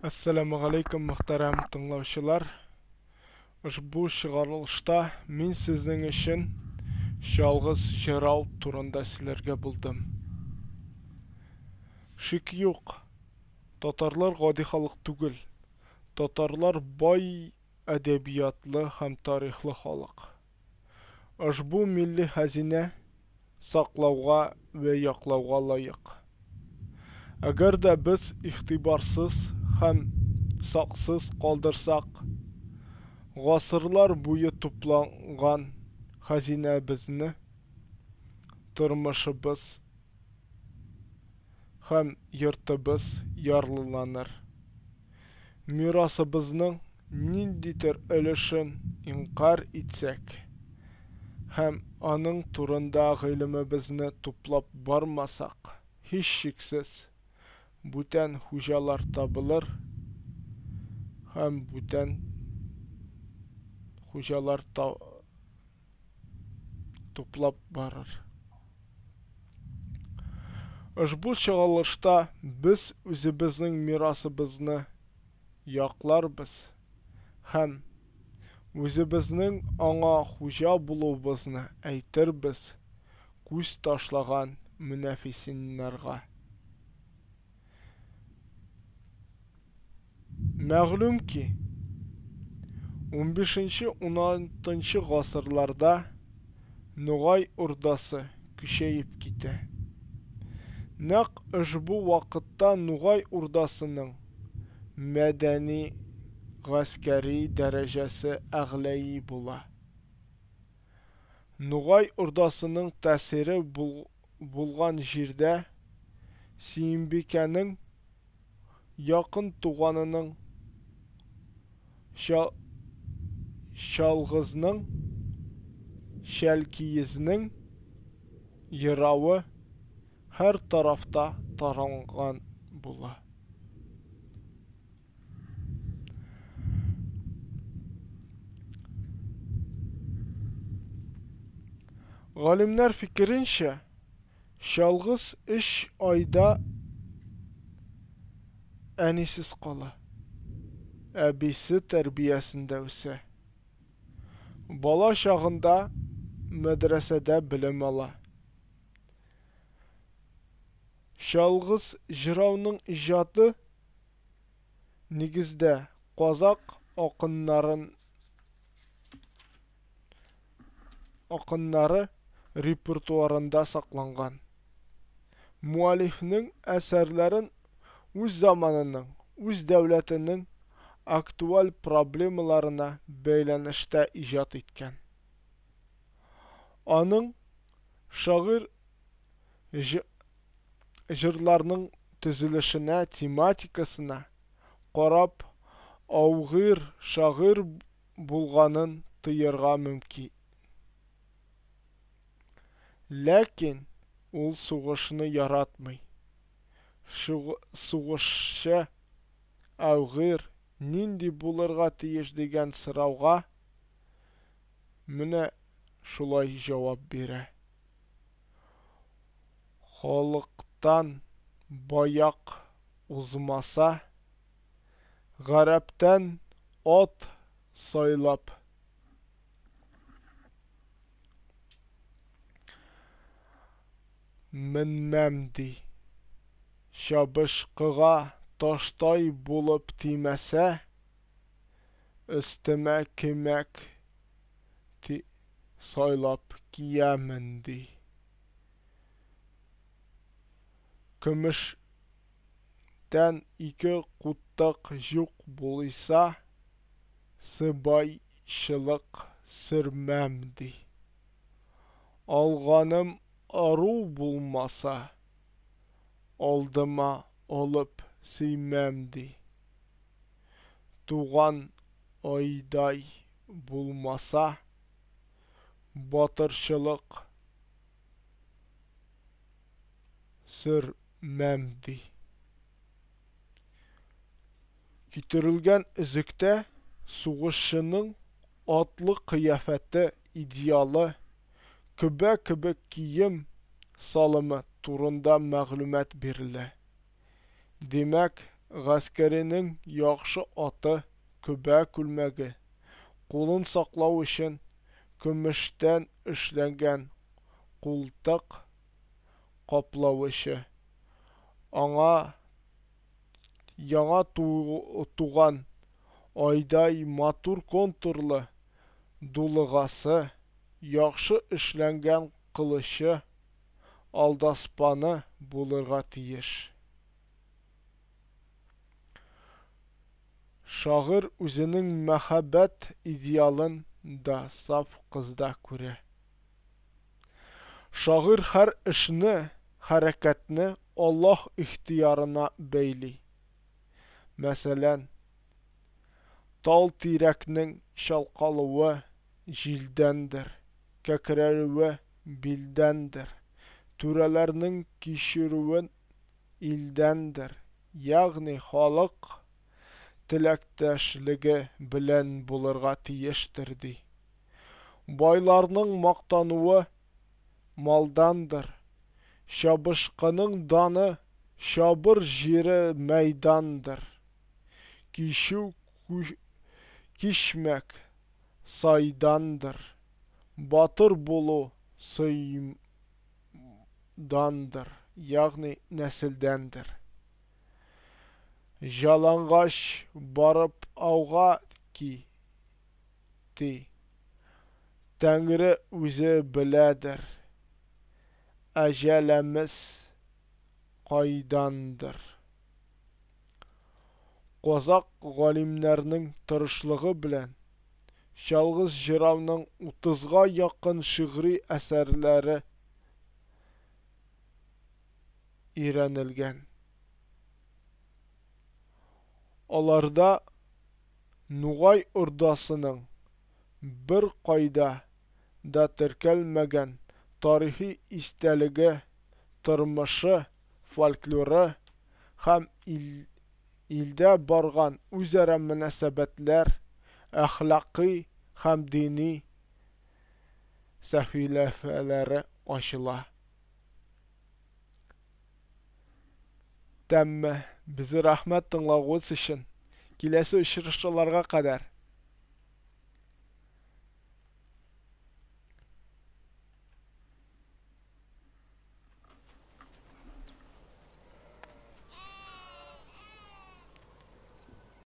Assalamu alaikum muhtaram tыңлаучылар. Ушбу чыгарылышта мин сезнең өчен жалгыз жырау турында сөйләргә булдым. Шик юк, татарлар гади халык түгел. Татарлар бай әдәбиятлы һәм тарихлы халык. Ушбу милли хәзинә саклауга вә яклауга лаек. Әгәр дә без игътибарсыз һәм саксыз калдырсак, гасырлар буе тупланган хәзинәбезне, тормышыбыз һәм йортыбыз ярлыланыр. Мирасыбызның ниндидер өлешен инкар итсәк һәм аның турында гыйлемебезне туплап бармасак, һич шиксез бүтән хуҗалар табылыр һәм бүтән хуҗалар туплап барыр. Ушбу чыгарылышта без үзебезнең мирасыбызны якларбыз һәм үзебезнең аңа хуҗа булуыбызны әйтербез күз ташлаган мөнәфисиннәргә. Мәгълүм ки, 15-16 гасырларда Нугай урдасы көчәеп китә. Нәкъ ушбу вакытта Нугай урдасының мәдәни, гаскәри дәрәҗәсе әгъләи була. Нугай урдасының тәсире булган җирдә Сөембикәнең якын туганының Чалгызның, Шәлкиезнең йыравы һәр тарафта таралган була. Галимнәр фикеренчә, Чалгыз 3 айда әнисез кала. Әбисе тәрбиясендә үсә. Бала чагында мәдрәсәдә белем ала. Чалгыз җырауның иҗаты нигездә казак акыннары репертуарында сакланган. Муалифның әсәрләрен үз заманының, үз дәүләтенең актуаль проблемаларына бәйләнештә иҗат иткән. Аның шагыйрь җырларның төзелешенә, тематикасына карап аугыр шагыйрь булганын тоярга мөмкин. Ләкин ул сугышны яратмый. Сугышчы аугыр нинди булырга тиеш дигән сорауга менә шулай җавап бирә. Халыктан баяк узмаса, гарәптән ат сайлап менмәм ди. Чабышкыга таштай булып тимәсә, өстемә кимәк сайлап киямен ди. Көмештән 2 куттык җук булыйса, сыбайчылык сөрмәм ди. Алганым ару булмаса, алдыма алып сөймәм ди. Туган айдай булмаса, батырчылык сөрмәм ди. Китерелгән өзектә сугышчының атлы кыяфәте идеалы, көбә кебек кием салымы турында мәгълүмат бирелә. Демәк, гаскәренең яхшы аты, көбә күлмәге, кулын саклау өчен көмештән эшләнгән култык каплавычы, аңа яңа туган айдай матур контурлы дулыгасы, яхшы эшләнгән кылычы, алдаспаны булырга тиеш. Шагыйрь үзенең мәхәббәт идеалын да саф кызда күрә. Шагыйрь һәр эшне, хәрәкәтне Аллаһ ихтыярына бәйли. Мәсәлән, тал тирәкнең чалкалуы җилдәндер, кәкрәве билдәндер, түрәләрнең кичерүен илдәндер, ягъни халык теләктәшлеге белән булырга тиештер ди. Байларның мактануы малдандыр, чабышкының даны чабыр җире мәйдандыр, кичү кичмәк сайдандыр, батыр булу сыйдандыр, ягъни нәселдәндер. Жалангач барып ауга ки, Тәңре үзе беләдер, әҗәлемез кайдандыр. Казак галимнәрнең тырышлыгы белән чалгыз җырауның 30-га якын шигъри әсәрләре өйрәнелгән. Аларда Нугай урдасының бер кайда да теркәлмәгән тарихи истәлеге, тормышы, фольклоры һәм илдә барган үзара мөнәсәбәтләр, әхлакый һәм дини сәхифәләре ачыла. Тәмме, безгә рәхмәт тыңлавыгыз өчен. Киләсе очрашуларга кадәр